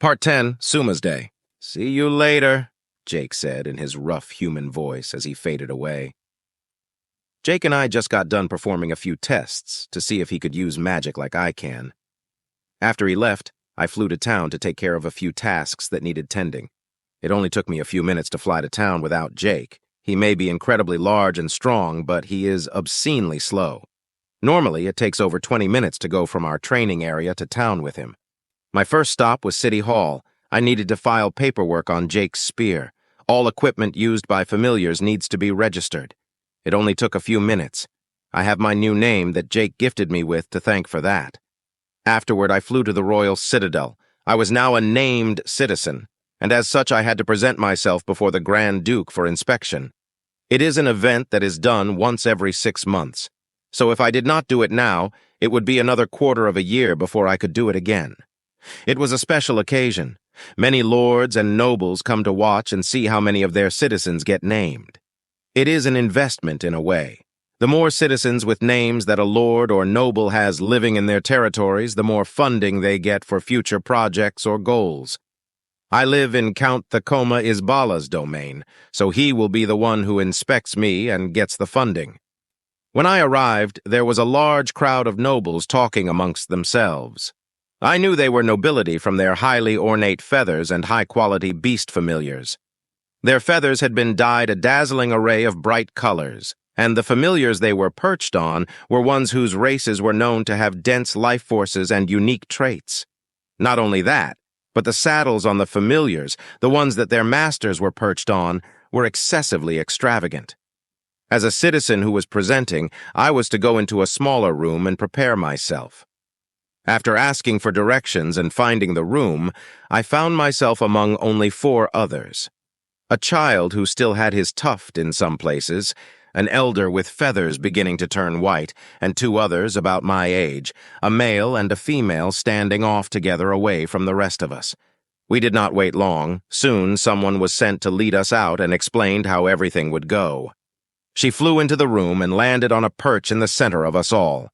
Part 10, Suma's Day. "See you later," Jake said in his rough human voice as he faded away. Jake and I just got done performing a few tests to see if he could use magic like I can. After he left, I flew to town to take care of a few tasks that needed tending. It only took me a few minutes to fly to town without Jake. He may be incredibly large and strong, but he is obscenely slow. Normally, it takes over 20 minutes to go from our training area to town with him. My first stop was City Hall. I needed to file paperwork on Jake's spear. All equipment used by familiars needs to be registered. It only took a few minutes. I have my new name that Jake gifted me with to thank for that. Afterward, I flew to the Royal Citadel. I was now a named citizen, and as such I had to present myself before the Grand Duke for inspection. It is an event that is done once every 6 months, so if I did not do it now, it would be another quarter of a year before I could do it again. It was a special occasion. Many lords and nobles come to watch and see how many of their citizens get named. It is an investment in a way. The more citizens with names that a lord or noble has living in their territories, the more funding they get for future projects or goals. I live in Count Thakoma Isbala's domain, so he will be the one who inspects me and gets the funding. When I arrived, there was a large crowd of nobles talking amongst themselves. I knew they were nobility from their highly ornate feathers and high-quality beast familiars. Their feathers had been dyed a dazzling array of bright colors, and the familiars they were perched on were ones whose races were known to have dense life forces and unique traits. Not only that, but the saddles on the familiars, the ones that their masters were perched on, were excessively extravagant. As a citizen who was presenting, I was to go into a smaller room and prepare myself. After asking for directions and finding the room, I found myself among only 4 others. A child who still had his tuft in some places, an elder with feathers beginning to turn white, and 2 others about my age, a male and a female standing off together away from the rest of us. We did not wait long. Soon someone was sent to lead us out and explained how everything would go. She flew into the room and landed on a perch in the center of us all.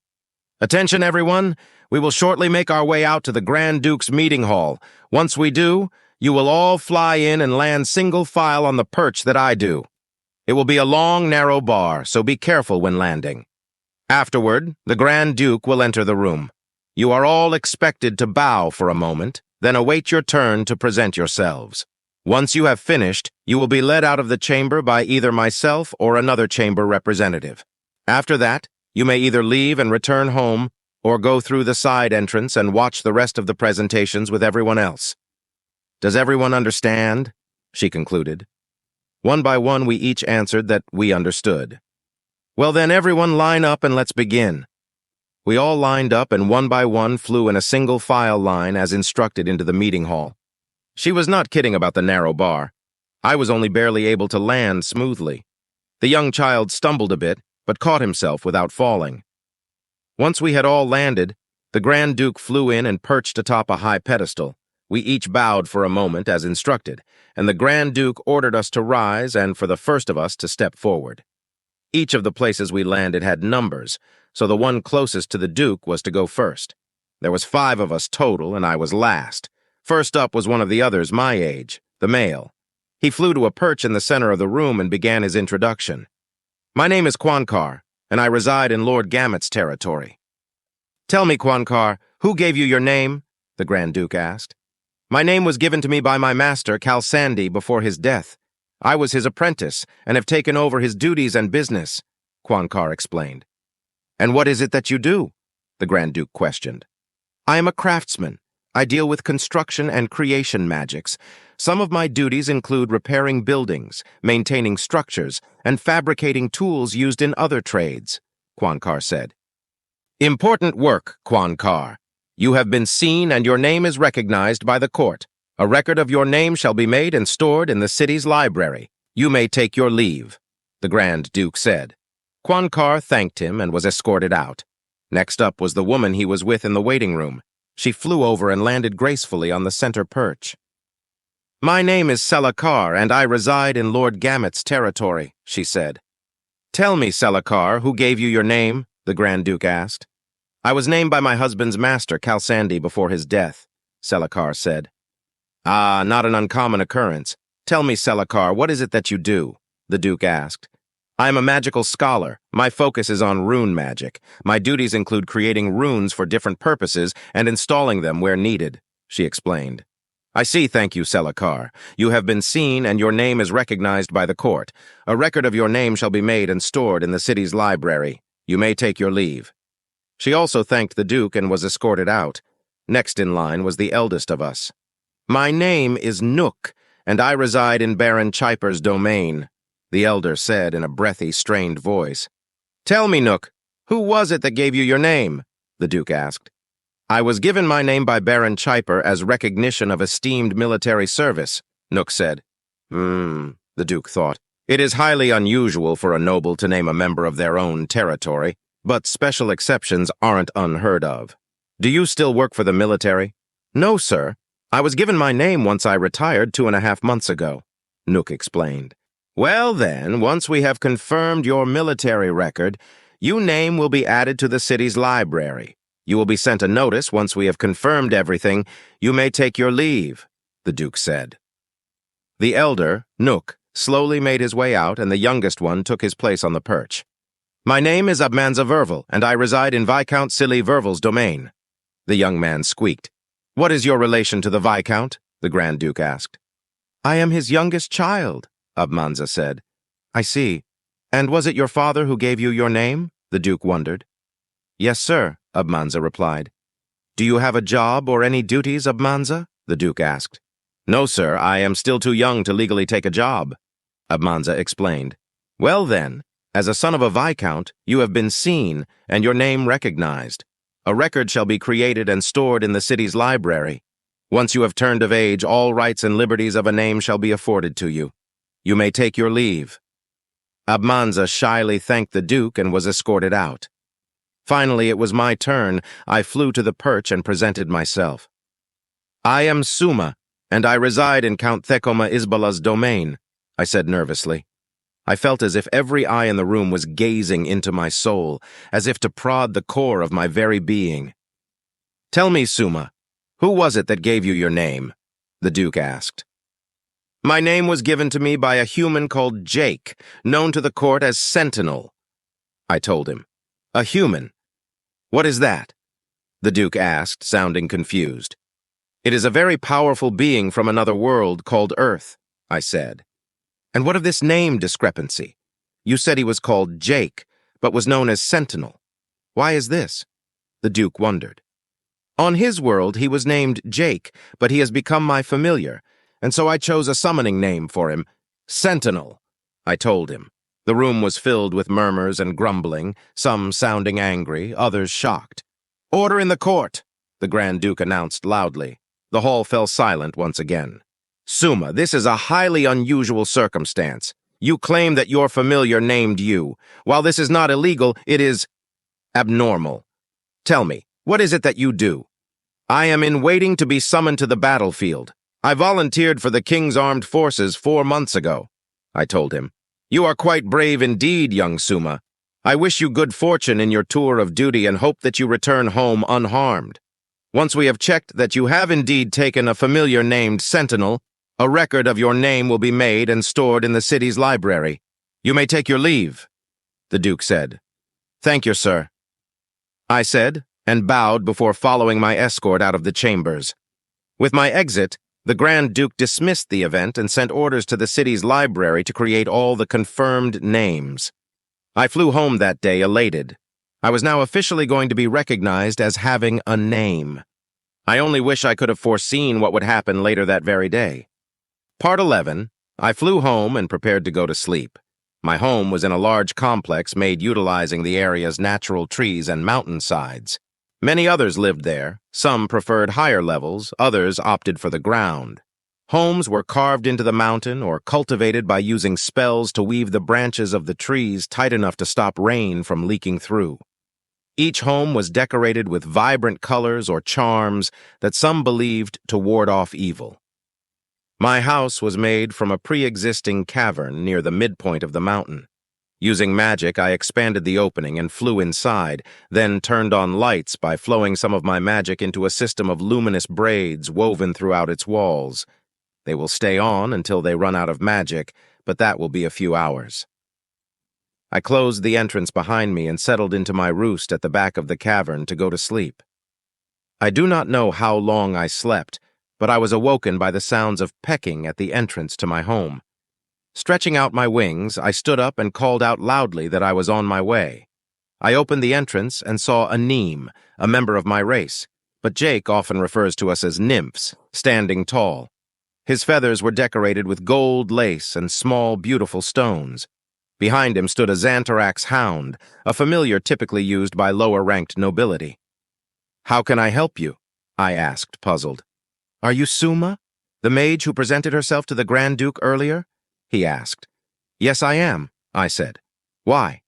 "Attention, everyone! We will shortly make our way out to the Grand Duke's meeting hall. Once we do, you will all fly in and land single file on the perch that I do. It will be a long, narrow bar, so be careful when landing. Afterward, the Grand Duke will enter the room. You are all expected to bow for a moment, then await your turn to present yourselves. Once you have finished, you will be led out of the chamber by either myself or another chamber representative. After that, you may either leave and return home, or go through the side entrance and watch the rest of the presentations with everyone else." "Does everyone understand?" she concluded. One by one, we each answered that we understood. "Well then, everyone line up and let's begin." We all lined up and one by one flew in a single file line as instructed into the meeting hall. She was not kidding about the narrow bar. I was only barely able to land smoothly. The young child stumbled a bit, but caught himself without falling. Once we had all landed, the Grand Duke flew in and perched atop a high pedestal. We each bowed for a moment as instructed, and the Grand Duke ordered us to rise and for the first of us to step forward. Each of the places we landed had numbers, so the one closest to the Duke was to go first. There was 5 of us total, and I was last. First up was one of the others my age, the male. He flew to a perch in the center of the room and began his introduction. "My name is Kwankar, and I reside in Lord Gamut's territory." "Tell me, Kwankar, who gave you your name?" the Grand Duke asked. "My name was given to me by my master, Kalsandi, before his death. I was his apprentice and have taken over his duties and business," Kwankar explained. "And what is it that you do?" the Grand Duke questioned. "I am a craftsman. I deal with construction and creation magics. Some of my duties include repairing buildings, maintaining structures, and fabricating tools used in other trades," Kwankar said. "Important work, Kwankar. You have been seen and your name is recognized by the court. A record of your name shall be made and stored in the city's library. You may take your leave," the Grand Duke said. Kwankar thanked him and was escorted out. Next up was the woman he was with in the waiting room. She flew over and landed gracefully on the center perch. "My name is Selakar, and I reside in Lord Gamut's territory," she said. "Tell me, Selakar, who gave you your name?" the Grand Duke asked. "I was named by my husband's master, Kalsandi, before his death," Selakar said. Ah, not an uncommon occurrence. Tell me, Selikar, what is it that you do? The Duke asked. I am a magical scholar. My focus is on rune magic. My duties include creating runes for different purposes and installing them where needed, she explained. I see, thank you, Selikar. You have been seen and your name is recognized by the court. A record of your name shall be made and stored in the city's library. You may take your leave. She also thanked the Duke and was escorted out. Next in line was the eldest of us. My name is Nook, and I reside in Baron Chiper's domain, the elder said in a breathy, strained voice. Tell me, Nook, who was it that gave you your name? The Duke asked. I was given my name by Baron Chiper as recognition of esteemed military service, Nook said. The Duke thought. It is highly unusual for a noble to name a member of their own territory, but special exceptions aren't unheard of. Do you still work for the military? No, sir. I was given my name once I retired 2.5 months ago, Nook explained. Well then, once we have confirmed your military record, your name will be added to the city's library. You will be sent a notice once we have confirmed everything. You may take your leave, the Duke said. The elder, Nook, slowly made his way out, and the youngest one took his place on the perch. My name is Abmanza Verval, and I reside in Viscount Silly Verval's domain. The young man squeaked. What is your relation to the Viscount? The Grand Duke asked. I am his youngest child, Abmanza said. I see. And was it your father who gave you your name? The Duke wondered. Yes, sir, Abmanza replied. Do you have a job or any duties, Abmanza? The Duke asked. No, sir, I am still too young to legally take a job, Abmanza explained. Well then, as a son of a Viscount, you have been seen and your name recognized. A record shall be created and stored in the city's library. Once you have turned of age, all rights and liberties of a name shall be afforded to you. You may take your leave. Abmanza shyly thanked the Duke and was escorted out. Finally, it was my turn. I flew to the perch and presented myself. I am Suma, and I reside in Count Thekoma Isbala's domain, I said nervously. I felt as if every eye in the room was gazing into my soul, as if to prod the core of my very being. Tell me, Suma, who was it that gave you your name? The Duke asked. My name was given to me by a human called Jake, known to the court as Sentinel, I told him. A human? What is that? The Duke asked, sounding confused. It is a very powerful being from another world called Earth, I said. And what of this name discrepancy? You said he was called Jake, but was known as Sentinel. Why is this? The Duke wondered. On his world, he was named Jake, but he has become my familiar, and so I chose a summoning name for him, Sentinel, I told him. The room was filled with murmurs and grumbling, some sounding angry, others shocked. Order in the court, the Grand Duke announced loudly. The hall fell silent once again. Suma, this is a highly unusual circumstance. You claim that your familiar named you. While this is not illegal, it is abnormal. Tell me, what is it that you do? I am in waiting to be summoned to the battlefield. I volunteered for the King's Armed Forces 4 months ago, I told him. You are quite brave indeed, young Suma. I wish you good fortune in your tour of duty and hope that you return home unharmed. Once we have checked that you have indeed taken a familiar named Sentinel, a record of your name will be made and stored in the city's library. You may take your leave, the Duke said. Thank you, sir, I said, and bowed before following my escort out of the chambers. With my exit, the Grand Duke dismissed the event and sent orders to the city's library to create all the confirmed names. I flew home that day elated. I was now officially going to be recognized as having a name. I only wish I could have foreseen what would happen later that very day. Part 11. I flew home and prepared to go to sleep. My home was in a large complex made utilizing the area's natural trees and mountainsides. Many others lived there. Some preferred higher levels, others opted for the ground. Homes were carved into the mountain or cultivated by using spells to weave the branches of the trees tight enough to stop rain from leaking through. Each home was decorated with vibrant colors or charms that some believed to ward off evil. My house was made from a pre-existing cavern near the midpoint of the mountain. Using magic, I expanded the opening and flew inside, then turned on lights by flowing some of my magic into a system of luminous braids woven throughout its walls. They will stay on until they run out of magic, but that will be a few hours. I closed the entrance behind me and settled into my roost at the back of the cavern to go to sleep. I do not know how long I slept, but I was awoken by the sounds of pecking at the entrance to my home. Stretching out my wings, I stood up and called out loudly that I was on my way. I opened the entrance and saw a neem, a member of my race, but Jake often refers to us as nymphs, standing tall. His feathers were decorated with gold lace and small, beautiful stones. Behind him stood a Xantarax hound, a familiar typically used by lower-ranked nobility. "How can I help you?" I asked, puzzled. "Are you Suma, the mage who presented herself to the Grand Duke earlier?" he asked. "Yes, I am," I said. "Why?"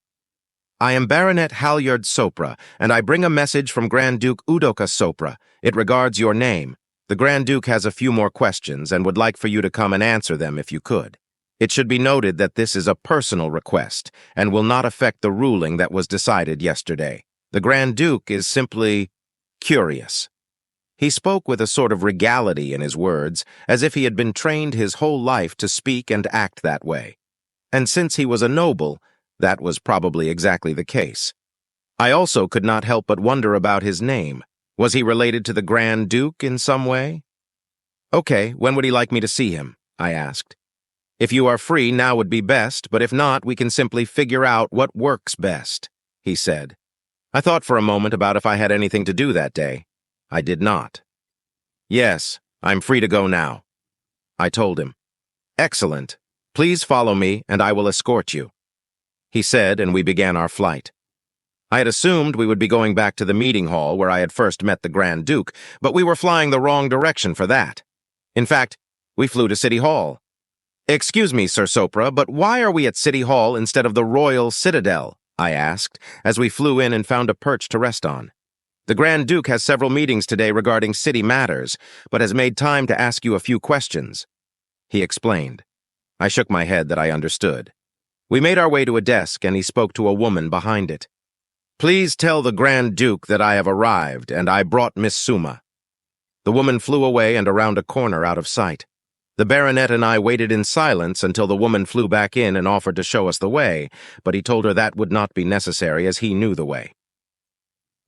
"I am Baronet Halyard Sopra, and I bring a message from Grand Duke Udoka Sopra. It regards your name. The Grand Duke has a few more questions and would like for you to come and answer them if you could. It should be noted that this is a personal request and will not affect the ruling that was decided yesterday. The Grand Duke is simply curious." He spoke with a sort of regality in his words, as if he had been trained his whole life to speak and act that way. And since he was a noble, that was probably exactly the case. I also could not help but wonder about his name. Was he related to the Grand Duke in some way? "Okay, when would he like me to see him?" I asked. "If you are free, now would be best, but if not, we can simply figure out what works best," he said. I thought for a moment about if I had anything to do that day. I did not. "Yes, I'm free to go now," I told him. "Excellent. Please follow me, and I will escort you," he said, and we began our flight. I had assumed we would be going back to the meeting hall where I had first met the Grand Duke, but we were flying the wrong direction for that. In fact, we flew to City Hall. "Excuse me, Sir Sopra, but why are we at City Hall instead of the Royal Citadel?" I asked, as we flew in and found a perch to rest on. "The Grand Duke has several meetings today regarding city matters, but has made time to ask you a few questions," he explained. I shook my head that I understood. We made our way to a desk, and he spoke to a woman behind it. "Please tell the Grand Duke that I have arrived, and I brought Miss Suma." The woman flew away and around a corner out of sight. The baronet and I waited in silence until the woman flew back in and offered to show us the way, but he told her that would not be necessary as he knew the way.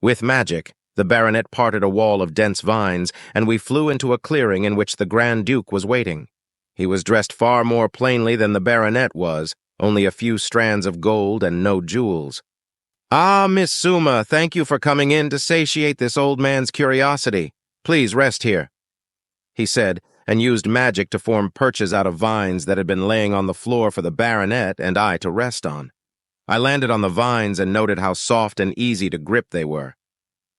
With magic, the baronet parted a wall of dense vines, and we flew into a clearing in which the Grand Duke was waiting. He was dressed far more plainly than the baronet was, only a few strands of gold and no jewels. "Ah, Miss Suma, thank you for coming in to satiate this old man's curiosity. Please rest here," he said, and used magic to form perches out of vines that had been laying on the floor for the baronet and I to rest on. I landed on the vines and noted how soft and easy to grip they were.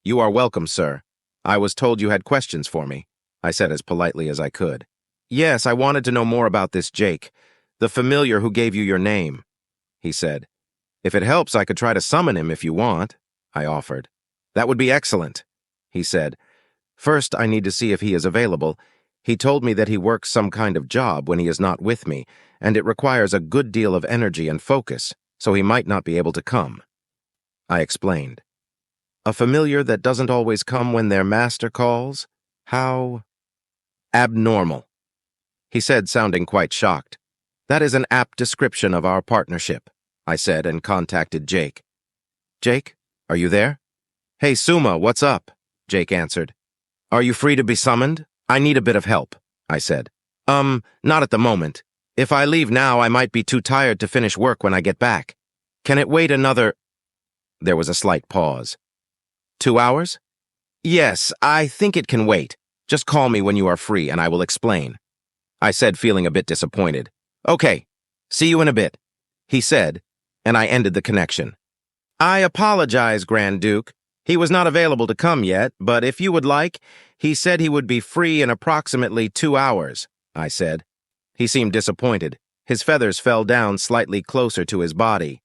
"You are welcome, sir. I was told you had questions for me," I said as politely as I could. "Yes, I wanted to know more about this Jake, the familiar who gave you your name," he said. "If it helps, I could try to summon him if you want," I offered. "That would be excellent," he said. "First, I need to see if he is available. He told me that he works some kind of job when he is not with me, and it requires a good deal of energy and focus, so he might not be able to come." I explained. "A familiar that doesn't always come when their master calls? How abnormal," he said, sounding quite shocked. "That is an apt description of our partnership," I said, and contacted Jake. "Jake, are you there?" "Hey, Suma, what's up?" Jake answered. "Are you free to be summoned? I need a bit of help," I said. Not at the moment. If I leave now, I might be too tired to finish work when I get back. Can it wait another—" There was a slight pause. 2 hours? "Yes, I think it can wait. Just call me when you are free, and I will explain," I said, feeling a bit disappointed. "Okay, see you in a bit," he said, and I ended the connection. "I apologize, Grand Duke. He was not available to come yet, but if you would like, he said he would be free in approximately 2 hours," I said. He seemed disappointed. His feathers fell down slightly closer to his body.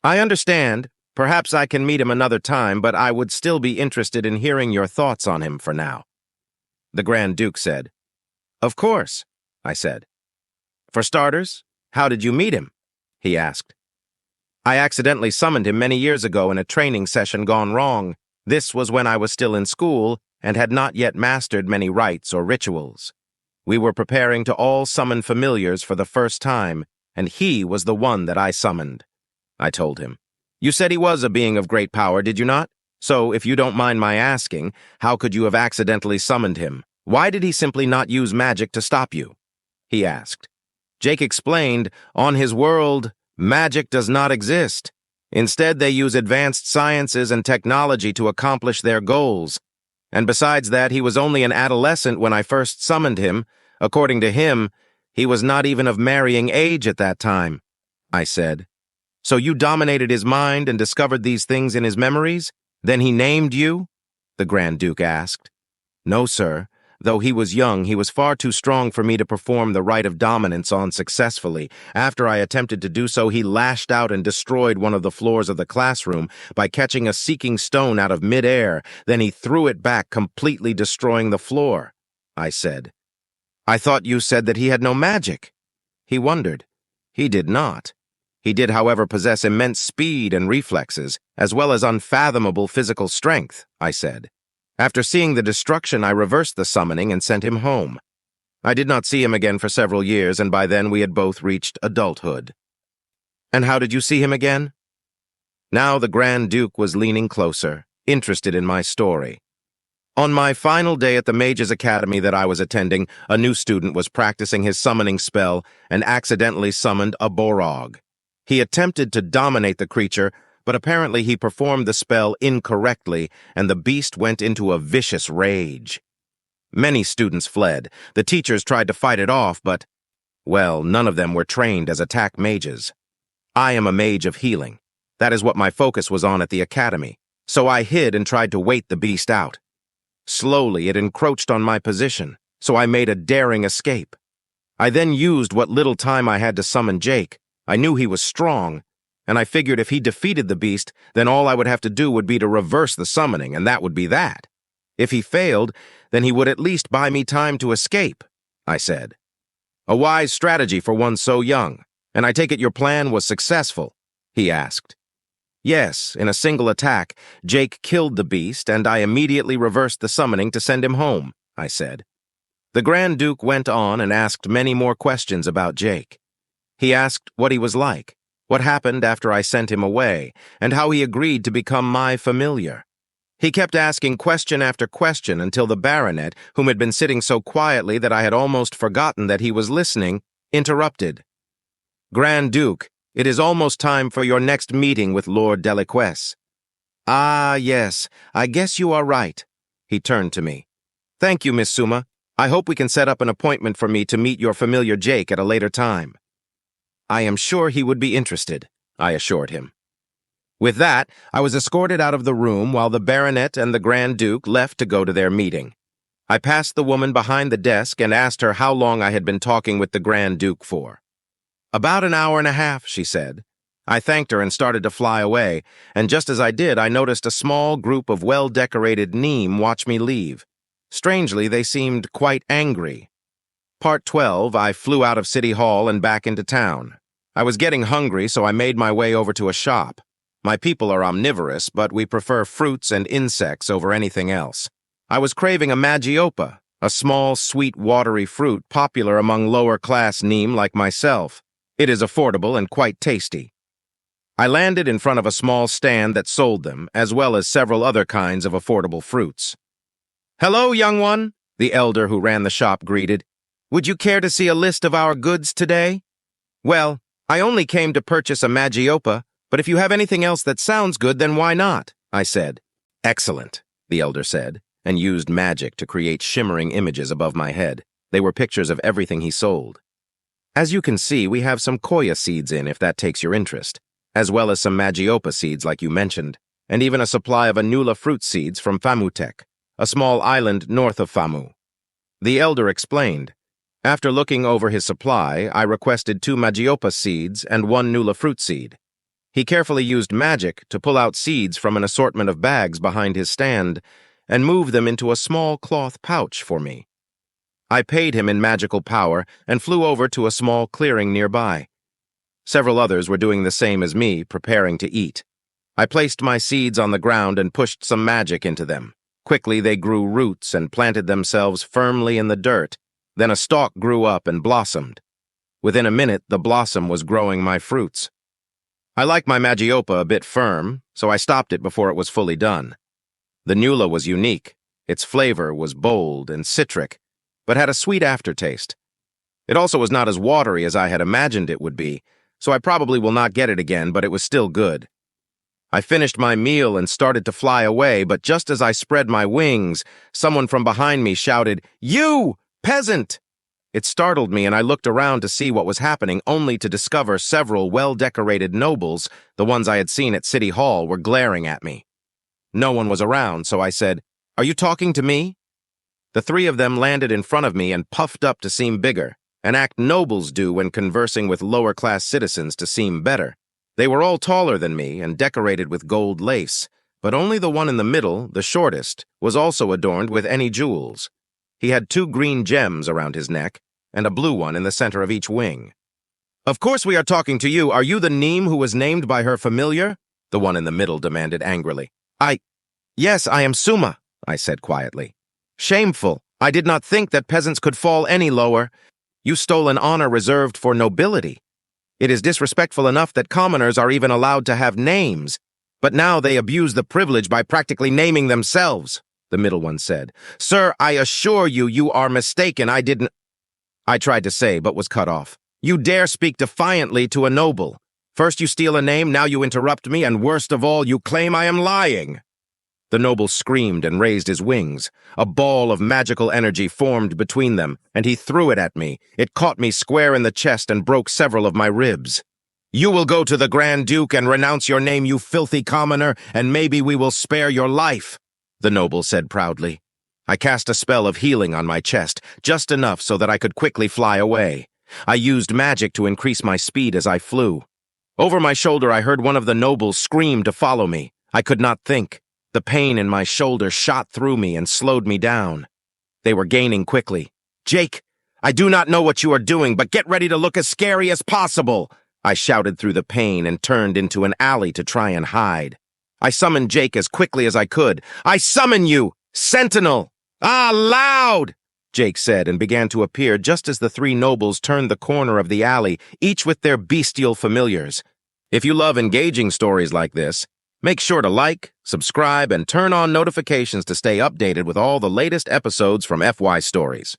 "I understand. Perhaps I can meet him another time, but I would still be interested in hearing your thoughts on him for now," the Grand Duke said. "Of course," I said. "For starters, how did you meet him?" he asked. I accidentally summoned him many years ago in a training session gone wrong. This was when I was still in school and had not yet mastered many rites or rituals. We were preparing to all summon familiars for the first time, and he was the one that I summoned. I told him. You said he was a being of great power, did you not? So, if you don't mind my asking, how could you have accidentally summoned him? Why did he simply not use magic to stop you? He asked. Jake explained, on his world, magic does not exist. Instead, they use advanced sciences and technology to accomplish their goals. And besides that, he was only an adolescent when I first summoned him. According to him, he was not even of marrying age at that time. I said. So you dominated his mind and discovered these things in his memories? Then he named you? The Grand Duke asked. No, sir. Though he was young, he was far too strong for me to perform the rite of dominance on successfully. After I attempted to do so, he lashed out and destroyed one of the floors of the classroom by catching a seeking stone out of midair. Then he threw it back, completely destroying the floor. I said. I thought you said that he had no magic. He wondered. He did not. He did, however, possess immense speed and reflexes, as well as unfathomable physical strength, I said. After seeing the destruction, I reversed the summoning and sent him home. I did not see him again for several years, and by then we had both reached adulthood. And how did you see him again? Now the Grand Duke was leaning closer, interested in my story. On my final day at the Mages Academy that I was attending, a new student was practicing his summoning spell and accidentally summoned a Borog. He attempted to dominate the creature, but apparently he performed the spell incorrectly, and the beast went into a vicious rage. Many students fled. The teachers tried to fight it off, but, well, none of them were trained as attack mages. I am a mage of healing. That is what my focus was on at the academy, so I hid and tried to wait the beast out. Slowly, it encroached on my position, so I made a daring escape. I then used what little time I had to summon Jake. I knew he was strong, and I figured if he defeated the beast, then all I would have to do would be to reverse the summoning, and that would be that. If he failed, then he would at least buy me time to escape, I said. A wise strategy for one so young, and I take it your plan was successful, he asked. Yes, in a single attack, Jake killed the beast, and I immediately reversed the summoning to send him home, I said. The Grand Duke went on and asked many more questions about Jake. He asked what he was like, what happened after I sent him away, and how he agreed to become my familiar. He kept asking question after question until the baronet, whom had been sitting so quietly that I had almost forgotten that he was listening, interrupted. Grand Duke, it is almost time for your next meeting with Lord Deliquesse. Ah, yes, I guess you are right. He turned to me. Thank you, Miss Suma. I hope we can set up an appointment for me to meet your familiar Jake at a later time. I am sure he would be interested, I assured him. With that, I was escorted out of the room while the baronet and the Grand Duke left to go to their meeting. I passed the woman behind the desk and asked her how long I had been talking with the Grand Duke for. About an hour and a half, she said. I thanked her and started to fly away, and just as I did, I noticed a small group of well-decorated Neem watch me leave. Strangely, they seemed quite angry. Part 12, I flew out of City Hall and back into town. I was getting hungry, so I made my way over to a shop. My people are omnivorous, but we prefer fruits and insects over anything else. I was craving a magiopa, a small, sweet, watery fruit popular among lower-class Neem like myself. It is affordable and quite tasty. I landed in front of a small stand that sold them, as well as several other kinds of affordable fruits. Hello, young one, the elder who ran the shop greeted. Would you care to see a list of our goods today? Well, I only came to purchase a magiopa, but if you have anything else that sounds good, then why not? I said. Excellent, the elder said, and used magic to create shimmering images above my head. They were pictures of everything he sold. As you can see, we have some koya seeds in if that takes your interest, as well as some magiopa seeds like you mentioned, and even a supply of anula fruit seeds from Famutek, a small island north of Famu. The elder explained. After looking over his supply, I requested 2 magiopa seeds and 1 nula fruit seed. He carefully used magic to pull out seeds from an assortment of bags behind his stand and move them into a small cloth pouch for me. I paid him in magical power and flew over to a small clearing nearby. Several others were doing the same as me, preparing to eat. I placed my seeds on the ground and pushed some magic into them. Quickly they grew roots and planted themselves firmly in the dirt. Then a stalk grew up and blossomed. Within a minute, the blossom was growing my fruits. I like my magiopa a bit firm, so I stopped it before it was fully done. The nula was unique. Its flavor was bold and citric, but had a sweet aftertaste. It also was not as watery as I had imagined it would be, so I probably will not get it again, but it was still good. I finished my meal and started to fly away, but just as I spread my wings, someone from behind me shouted, "You, peasant!" It startled me, and I looked around to see what was happening, only to discover several well-decorated nobles, the ones I had seen at City Hall, were glaring at me. No one was around, so I said, "Are you talking to me?" The three of them landed in front of me and puffed up to seem bigger, an act nobles do when conversing with lower-class citizens to seem better. They were all taller than me and decorated with gold lace, but only the one in the middle, the shortest, was also adorned with any jewels. He had 2 green gems around his neck and a blue one in the center of each wing. "Of course we are talking to you. Are you the Neem who was named by her familiar?" the one in the middle demanded angrily. Yes, I am Suma," I said quietly. "Shameful. I did not think that peasants could fall any lower. You stole an honor reserved for nobility. It is disrespectful enough that commoners are even allowed to have names, but now they abuse the privilege by practically naming themselves," the middle one said. "Sir, I assure you, you are mistaken. I didn't—" I tried to say, but was cut off. "You dare speak defiantly to a noble. First you steal a name, now you interrupt me, and worst of all, you claim I am lying." The noble screamed and raised his wings. A ball of magical energy formed between them, and he threw it at me. It caught me square in the chest and broke several of my ribs. "You will go to the Grand Duke and renounce your name, you filthy commoner, and maybe we will spare your life," the noble said proudly. I cast a spell of healing on my chest, just enough so that I could quickly fly away. I used magic to increase my speed as I flew. Over my shoulder, I heard one of the nobles scream to follow me. I could not think. The pain in my shoulder shot through me and slowed me down. They were gaining quickly. "Jake, I do not know what you are doing, but get ready to look as scary as possible," I shouted through the pain and turned into an alley to try and hide. I summoned Jake as quickly as I could. "I summon you, Sentinel!" "Ah, loud!" Jake said and began to appear just as the 3 nobles turned the corner of the alley, each with their bestial familiars. If you love engaging stories like this, make sure to like, subscribe, and turn on notifications to stay updated with all the latest episodes from FY Stories.